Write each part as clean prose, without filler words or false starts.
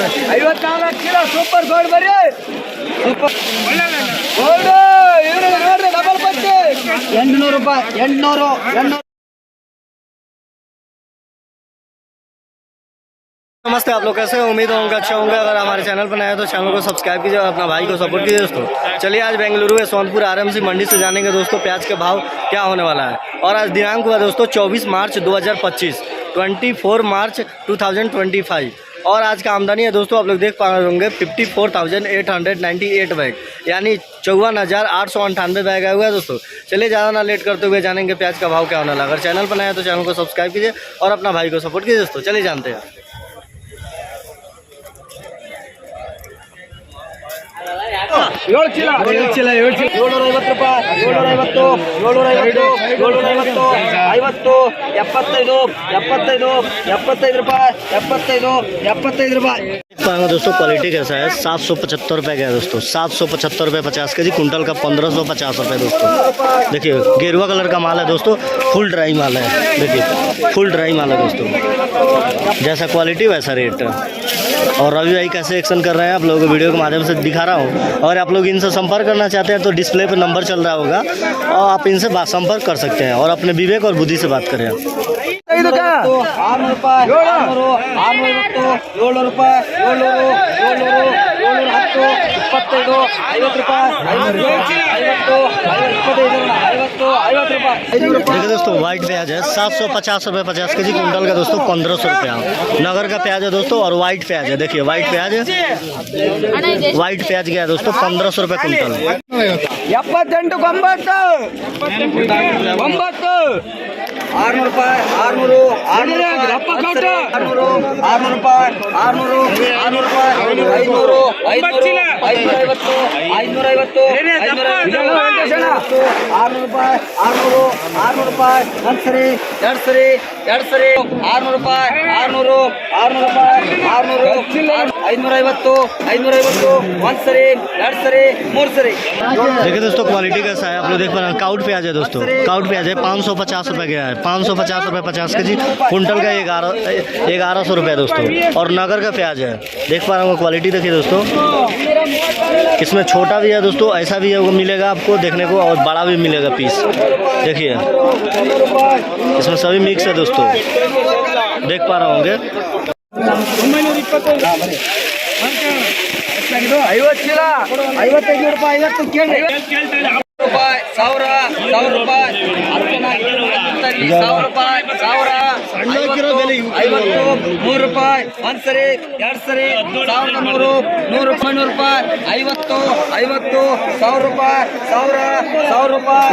54 kilo super gold ಬರೀ super gold ಇವ್ರು ನೋಡ್ರಿ ಡಬಲ್ ಪಂಚ್ 800 ರೂಪಾಯಿ 800 नमस्ते, आप लोग कैसे हो? उम्मीद होगा अच्छा होंगे। अगर हमारे चैनल पर नए हैं तो चैनल को सब्सक्राइब कीजिए और अपना भाई को सपोर्ट कीजिए दोस्तों। चलिए आज बेंगलुरु में सोनपुर आरएमसी मंडी से जानेंगे दोस्तों प्याज के भाव क्या होने वाला है। और आज दिनांक हुआ दोस्तों 24 मार्च 2025, 24 मार्च 2025। और आज का आमदनी है दोस्तों, आप लोग देख पा रहे होंगे 54,898 बैग, यानी 54,898 बैग आया हुआ है दोस्तों। चलिए ज़्यादा ना लेट करते हुए जानेंगे प्याज का भाव क्या होने लगा। अगर चैनल पर नए हैं तो चैनल को सब्सक्राइब कीजिए और अपना भाई को सपोर्ट कीजिए दोस्तों। चलिए जानते हैं। ಚೀಲ 750 ರೂಪಾಯಿ 750 75 ರೂಪಾಯಿ 75 ರೂಪಾಯಿ। दोस्तों क्वालिटी कैसा है? 775 रुपये का है दोस्तों, 775 रुपये 50 के जी। कुंटल का 1550 रुपये दोस्तों। देखिए गेरुआ कलर का माल है दोस्तों, फुल ड्राई माल है। देखिए फुल ड्राई माल है दोस्तों, जैसा क्वालिटी वैसा रेट। और रवि भाई कैसे एक्शन कर रहे हैं आप लोगों को वीडियो के माध्यम से दिखा रहा हूँ। और आप लोग इनसे संपर्क करना चाहते हैं तो डिस्प्ले पर नंबर चल रहा होगा और आप इनसे संपर्क कर सकते हैं और अपने विवेक और बुद्धि से बात करें। 600 ರೂಪಾಯಿ 600 700 ರೂಪಾಯಿ 700 700 710 25 देखिए दोस्तों व्हाइट प्याज है 750 रुपये 50 के जी। कुंटल का दोस्तों 1500 रुपया। नगर का प्याज है दोस्तों और व्हाइट प्याज है। देखिए व्हाइट प्याज है, व्हाइट प्याज गया है दोस्तों 1500 रुपये कुंटल। 78 600 ರೂಪಾಯಿ 600 ರೂಪಾಯಿ 550 ರೂಪಾಯಿ ಒಂದ್ಸರಿ ಎರಡು ಸರಿ 600 ರೂಪಾಯಿ 550 ಒಂದ್ಸರಿ ಎರಡು ಸರಿ ಮೂರು ಸರಿ। देखिए दोस्तों क्वालिटी कैसा है आप लोग देख पा रहे हैं। काउट प्याज है दोस्तों, काउट प्याज है 550 रुपये गया है, 550 रुपये 50 के जी। कुंटल का 1100 रुपये दोस्तों। और नगर का प्याज है, देख पा रहे हैं क्वालिटी देखिए दोस्तों। इसमें छोटा भी है दोस्तों, ऐसा भी है वो मिलेगा आपको देखने को, और बड़ा भी मिलेगा पीस। देखिए इसमें सभी मिक्स है दोस्तों, देख पा रहे होंगे। 50 ಚೀಲ 55 ರೂಪಾಯಿ 50 ಕೇಳಿ ರೂಪಾಯಿ 1000 ರೂಪಾಯಿ 1000 ರೂಪಾಯಿ 3 ರೂಪಾಯಿ ಒಂದ್ಸರಿ ಎರಡು ಸರಿ 1100 100 ರೂಪಾಯಿ 100 ರೂಪಾಯಿ 50 1000 ರೂಪಾಯಿ 1000 ರೂಪಾಯಿ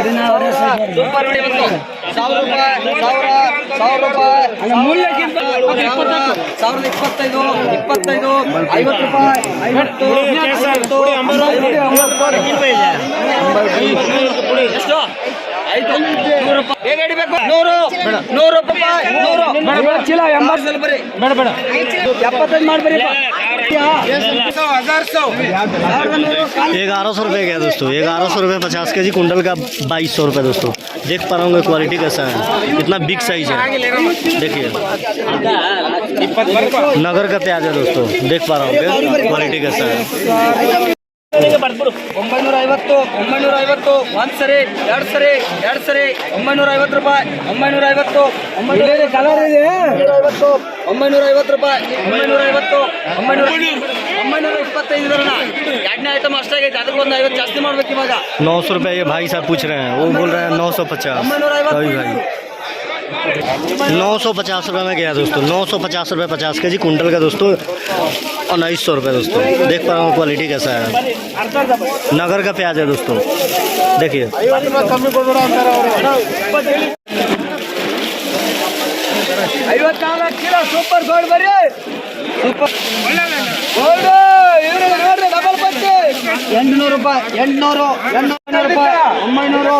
ಸೂಪರ್ 50 1000 ರೂಪಾಯಿ 1000 ರೂಪಾಯಿ ಮೂಲ್ಯಕ್ಕಿಂತ 1025 50 ರೂಪಾಯಿ 50 ಎಷ್ಟು 100 ರೂಪಾಯಿ 100 ಚೀಲ 80 ಬರೀ ಬೇಡ 75 ಮಾಡ್ಬರಿ 1100 रुपये गया दोस्तों, 1100 रुपये 50 के जी। कुंटल का 2200 रुपये दोस्तों। देख पा रहा हूँ क्वालिटी कैसा है, कितना बिग साइज है। देखिए नगर का प्याज है दोस्तों, देख पा रहा हूँ क्वालिटी कैसा है। 950 ಒಂದ್ಸರಿ ಎರಡು ಸರಿ 950 ರೂಪಾಯಿ 950 ಕಲರ್ ಇದೆ 950 ರೂಪಾಯಿ 925 ಎರಡನೇ ಐಟಮ್ ಅಷ್ಟಾಗೈತೆ, ಅದಕ್ಕೆ ಒಂದು 50 ಜಾಸ್ತಿ ಮಾಡ್ಬೇಕು ಇವಾಗ। 900 रुपये ये भाई साहब पूछ रहे हैं, वो बोल रहे हैं 950 भाई 950 रुपये में गया दोस्तों, 950 रुपये 50 के जी। कुंटल का दोस्तों 1900 रुपये दोस्तों। देख पा रहा हूँ क्वालिटी कैसा है। नगर का प्याज है दोस्तों, देखिए 54 ಕಿಲೋ ಸೂಪರ್ ಗೋಲ್ಡ್ ಬರೀ ಸೂಪರ್ ಗೋಲ್ಡ್ ಇವ್ರು ನೋಡ್ರಿ ಡಬಲ್ ಪಂಚ್ 800 ರೂಪಾಯಿ 800 ರೂಪಾಯಿ 900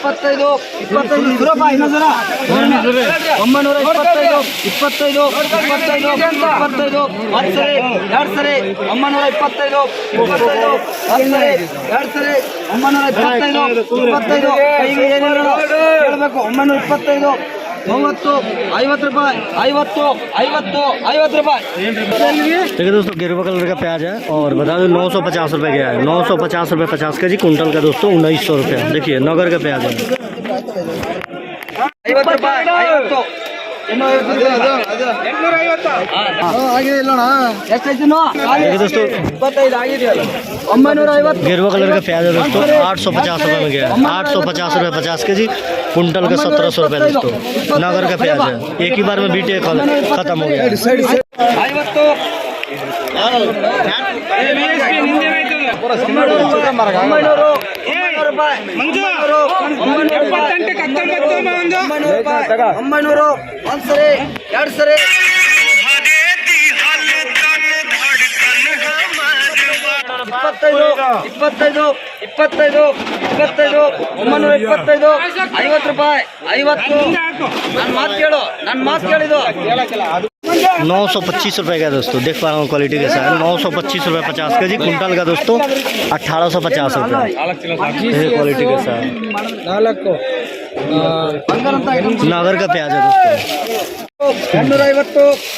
25 ರೂಪಾಯಿ ಇನ್ನೊಂದು 925 25 ಒಂದ್ಸರಿ ಎರಡು ಸರಿ 925 ಎರಡು ಸರಿ 925 ಹೇಳ್ಬೇಕು 925 50 ರೂಪಾಯಿ 50 ರೂಪಾಯಿ देखिए दोस्तों गेरुआ कलर का प्याज है और बता दो 950 रुपये गया है 950 रुपये 50 के जी कुंटल का दोस्तों 1900 रुपये देखिए नगर का प्याज है 50 ರೂಪಾಯಿ 50 देखिए दोस्तों 25 ಆಗಿದೆಯಲ್ಲ 950 गेरुआ कलर का प्याज है दोस्तों 850 रुपये में गया है 850 रुपये 50 के जी कुंटल का 1700 रुपये दोस्तों नगर का प्याज है एक ही बार में बीटे खत्म हो गया है 900 ಒಂದ್ಸರಿ ಎರಡು ಸರಿ ಇಪ್ಪತ್ತೈದು 925 50 ರೂಪಾಯಿ 50 ನನ್ನ ಮಾತು ಕೇಳಿದು 925 रुपये का दोस्तों देख पा रहा हूँ क्वालिटी कैसा है 925 रुपये 50 के जी कुंटल का दोस्तों 1850 रुपये देखिए क्वालिटी कैसा है नगर का प्याज है दोस्तों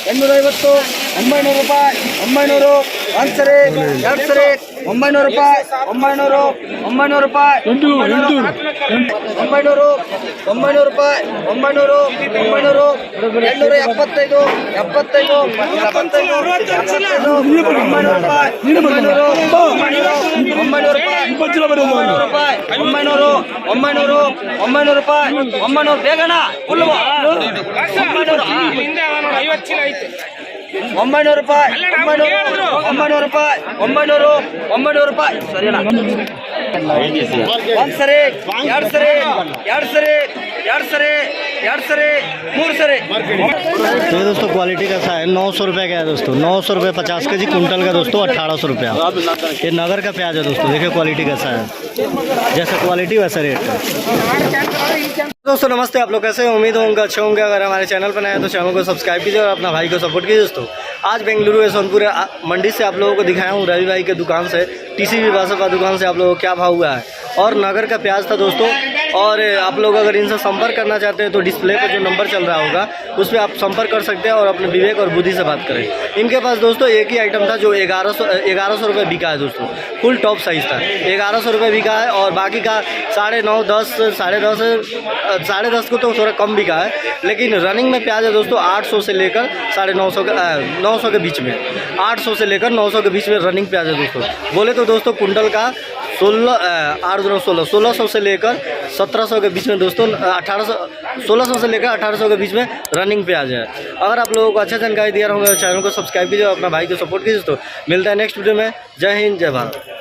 850 900 ರೂಪಾಯಿ 900 ಒಂದ್ಸರಿ ಎರಡು ಸರಿ 900 ರೂಪಾಯಿ 900 ರೂಪಾಯಿ 900 ರೂಪಾಯಿ 900 875 75 900 ರೂಪಾಯಿ ಬೇಗಣ ಫುಲ್ಲು 900 ರೂಪಾಯಿ 900 ರೂಪಾಯಿ ಸರಿ ಅಣ್ಣ ಒಂದ್ಸರಿ ಎರಡು ಸರಿ ಮೂರು ಸರಿ तो ये दोस्तों क्वालिटी कैसा है 900 रुपये का है दोस्तों 900 रुपये 50 के जी कुंटल का दोस्तों 1800 रुपया ये नगर का प्याज है दोस्तों देखिए क्वालिटी कैसा है जैसा क्वालिटी वैसा रेट है दोस्तों नमस्ते आप लोग कैसे हैं उम्मीद होंगे अच्छे होंगे अगर हमारे चैनल पर नए हैं तो चैनल को सब्सक्राइब कीजिए और अपना भाई को सपोर्ट कीजिए दोस्तों आज बेंगलुरु सोनपुर मंडी से आप लोगों को दिखाया हूँ रवि भाई के दुकान से टीसीबी बासपा दुकान से आप लोगों को क्या भाव हुआ है और नगर का प्याज था दोस्तों और आप लोग अगर इनसे संपर्क करना चाहते हैं तो डिस्प्ले पर जो नंबर चल रहा होगा उस पर आप संपर्क कर सकते हैं और अपने विवेक और बुद्धि से बात करें इनके पास दोस्तों एक ही आइटम था जो 1100 रुपये बिका है दोस्तों फुल टॉप साइज़ था 1100 रुपये बिका है और बाकी का 9.5 10.5 को तो थोड़ा कम बिका है लेकिन रनिंग में प्याज है दोस्तों 800 से लेकर 950 के बीच में 800 से लेकर 900 के बीच में रनिंग प्याज है दोस्तों बोले तो दोस्तों कुंटल का 1600 से लेकर 1700 के बीच में दोस्तों 1600 से लेकर 1800 के बीच में रनिंग प्याज है अगर आप लोगों को अच्छा जानकारी दिया होगा चैनल को सब्सक्राइब कीजिए और अपना भाई को सपोर्ट कीजिए दोस्तों मिलता है नेक्स्ट वीडियो में जय हिंद जय भारत।